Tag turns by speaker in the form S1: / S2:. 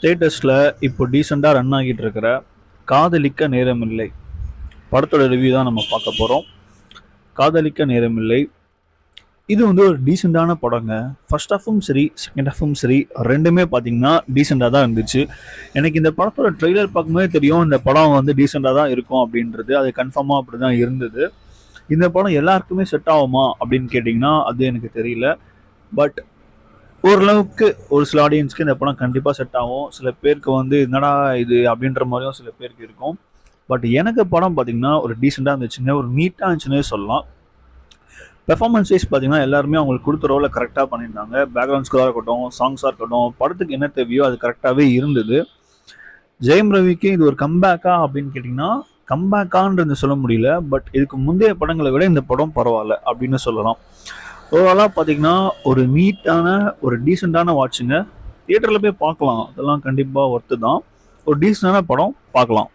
S1: தேட்டர்ஸில் இப்போ டீசெண்டாக ரன் ஆகிட்டு இருக்கிற காதலிக்க நேரமில்லை படத்தோட ரிவ்யூ தான் நம்ம பார்க்க போகிறோம். காதலிக்க நேரமில்லை இது வந்து ஒரு டீசெண்டான படங்க. ஃபர்ஸ்ட் ஹாஃபும் சரி செகண்ட் ஹாஃபும் சரி ரெண்டுமே பார்த்தீங்கன்னா டீசெண்டாக தான் இருந்துச்சு. எனக்கு இந்த படத்தோட ட்ரெய்லர் பார்க்கும்போதே தெரியும் இந்த படம் வந்து டீசெண்டாக தான் இருக்கும் அப்படின்றது. அது கன்ஃபார்மாக அப்படி தான் இருந்தது. இந்த படம் எல்லாருக்குமே செட் ஆகுமா அப்படின்னு கேட்டிங்கன்னா அது எனக்கு தெரியல. பட் ஓரளவுக்கு ஒரு சில ஆடியன்ஸ்க்கு இந்த படம் கண்டிப்பாக செட் ஆகும். சில பேருக்கு வந்து என்னடா இது அப்படின்ற மாதிரியும் சில பேருக்கு இருக்கும். பட் எனக்கு படம் பார்த்தீங்கன்னா ஒரு டீசெண்டாக இருந்துச்சுங்க. ஒரு நீட்டாக இருந்துச்சுன்னே சொல்லலாம். பெர்ஃபார்மன்ஸ் வைஸ் பார்த்தீங்கன்னா எல்லாருமே அவங்களுக்கு கொடுத்த ரோலை கரெக்டாக பண்ணியிருந்தாங்க. பேக்ரவுண்ட் ஸ்கோராக இருக்கட்டும், சாங்ஸாக இருக்கட்டும், படத்துக்கு என்ன தேவையோ அது கரெக்டாகவே இருந்தது. ஜெயம் ரவிக்கு இது ஒரு கம்பேக்கா அப்படின்னு கேட்டிங்கன்னா கம்பேக்கான்றது சொல்ல முடியல. பட் இதுக்கு முந்தைய படங்களை விட இந்த படம் பரவாயில்ல அப்படின்னு சொல்லலாம். ஓவராலாக பார்த்தீங்கன்னா ஒரு நீட்டான ஒரு டீசெண்டான வாட்சுங்க. தியேட்டரில் போய் பார்க்கலாம், அதெல்லாம் கண்டிப்பாக ஒர்த்து தான். ஒரு டீசெண்டான படம் பார்க்கலாம்.